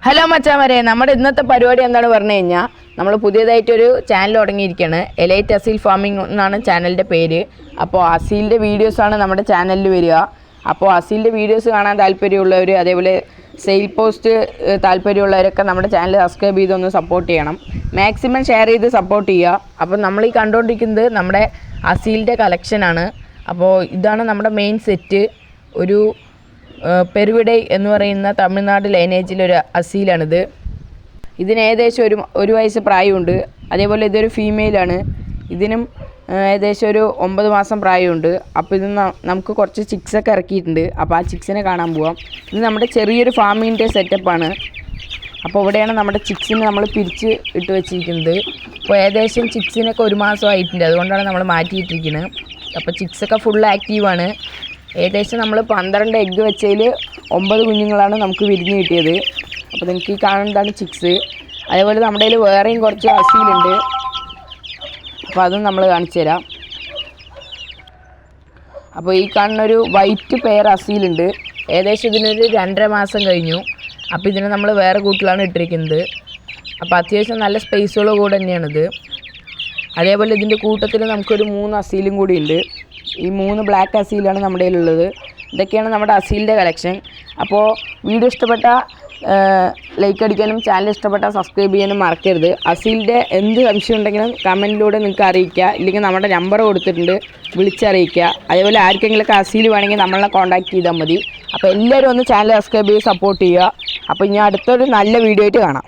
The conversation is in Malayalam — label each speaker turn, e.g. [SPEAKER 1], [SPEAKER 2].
[SPEAKER 1] ഹലോ മച്ചാമാരെ, നമ്മുടെ ഇന്നത്തെ പരിപാടി എന്താണെന്ന് പറഞ്ഞു കഴിഞ്ഞാൽ നമ്മൾ പുതിയതായിട്ടൊരു ചാനൽ തുടങ്ങിയിരിക്കുകയാണ്. എലൈറ്റ് അസീൽ ഫാമിംഗ് എന്നാണ് ചാനലിൻ്റെ പേര്. അപ്പോൾ അസീലിൻ്റെ വീഡിയോസാണ് നമ്മുടെ ചാനലിൽ വരിക. അപ്പോൾ അസീലിൻ്റെ വീഡിയോസ് കാണാൻ താല്പര്യമുള്ളവർ, അതേപോലെ സെയിൽ പോസ്റ്റ് താല്പര്യമുള്ളവരൊക്കെ നമ്മുടെ ചാനൽ സബ്സ്ക്രൈബ് ചെയ്തൊന്ന് സപ്പോർട്ട് ചെയ്യണം. മാക്സിമം ഷെയർ ചെയ്ത് സപ്പോർട്ട് ചെയ്യുക. അപ്പോൾ നമ്മൾ ഈ കണ്ടുകൊണ്ടിരിക്കുന്നത് നമ്മുടെ അസീലിൻ്റെ കളക്ഷനാണ്. അപ്പോൾ ഇതാണ് നമ്മുടെ മെയിൻ സെറ്റ്. ഒരു പെരുവിടൈ എന്ന് പറയുന്ന തമിഴ്നാട് ലൈനേജിലൊരു അസീലാണിത്. ഇതിന് ഏകദേശം ഒരു വയസ്സ് പ്രായമുണ്ട്. അതേപോലെ ഇതൊരു ഫീമെയിലാണ്. ഇതിനും ഏകദേശം ഒരു 9 മാസം പ്രായമുണ്ട്. അപ്പോൾ ഇത് നമുക്ക് കുറച്ച് ചിക്സൊക്കെ ഇറക്കിയിട്ടുണ്ട്. അപ്പോൾ ആ ചിക്സിനെ കാണാൻ പോവാം. ഇത് നമ്മുടെ ചെറിയൊരു ഫാമിങ്ങിൻ്റെ സെറ്റപ്പാണ്. അപ്പോൾ ഇവിടെയാണ് നമ്മുടെ ചിക്സിനെ നമ്മൾ പിരിച്ച് ഇട്ട് വെച്ചിരിക്കുന്നത്. അപ്പോൾ ഏകദേശം ചിക്സിനൊക്കെ 1 മാസം ആയിട്ടുണ്ട്. അതുകൊണ്ടാണ് നമ്മൾ മാറ്റിയിട്ടിരിക്കുന്നത്. അപ്പോൾ ചിക്സൊക്കെ ഫുൾ ആക്റ്റീവാണ്. ഏകദേശം നമ്മൾ 12 എഗ്ഗ് വെച്ചതിൽ 9 കുഞ്ഞുങ്ങളാണ് നമുക്ക് വിരിഞ്ഞ് കിട്ടിയത്. അപ്പോൾ നിങ്ങൾക്ക് ഈ കാണുന്നതാണ് ചിക്സ്. അതേപോലെ നമ്മുടെ കയ്യിൽ വേറെയും കുറച്ച് അസീലുണ്ട്. അപ്പോൾ അതും നമ്മൾ കാണിച്ചു തരാം. അപ്പോൾ ഈ കാണുന്നൊരു വൈറ്റ് പെയർ അസീലുണ്ട്. ഏകദേശം ഇതിനൊരു 2.5 മാസം കഴിഞ്ഞു. അപ്പോൾ ഇതിനെ നമ്മൾ വേറെ കൂട്ടിലാണ് ഇട്ടിരിക്കുന്നത്. അപ്പോൾ അത്യാവശ്യം നല്ല സ്പേസുള്ള കൂടെ തന്നെയാണിത്. അതേപോലെ ഇതിൻ്റെ കൂട്ടത്തിൽ നമുക്കൊരു 3 അസീലും കൂടി ഉണ്ട്. ഈ 3 ബ്ലാക്ക് അസീലാണ് നമ്മുടെ കയ്യിലുള്ളത്. ഇതൊക്കെയാണ് നമ്മുടെ അസീലിൻ്റെ കളക്ഷൻ. അപ്പോൾ വീഡിയോ ഇഷ്ടപ്പെട്ട ലൈക്ക് അടിക്കാനും ചാനൽ ഇഷ്ടപ്പെട്ട സബ്സ്ക്രൈബ് ചെയ്യാനും മറക്കരുത്. അസീലിൻ്റെ എന്ത് സംശയം ഉണ്ടെങ്കിലും കമൻറ്റിലൂടെ നിങ്ങൾക്ക് അറിയിക്കുക. ഇല്ലെങ്കിൽ നമ്മുടെ നമ്പർ കൊടുത്തിട്ടുണ്ട്, വിളിച്ചറിയിക്കുക. അതേപോലെ ആർക്കെങ്കിലുമൊക്കെ അസീൽ വേണമെങ്കിൽ നമ്മളെ കോൺടാക്ട് ചെയ്താൽ മതി. അപ്പോൾ എല്ലാവരും ഒന്ന് ചാനൽ സബ്സ്ക്രൈബ് ചെയ്ത് സപ്പോർട്ട് ചെയ്യുക. അപ്പോൾ ഇനി അടുത്തൊരു നല്ല വീഡിയോ ആയിട്ട് കാണാം.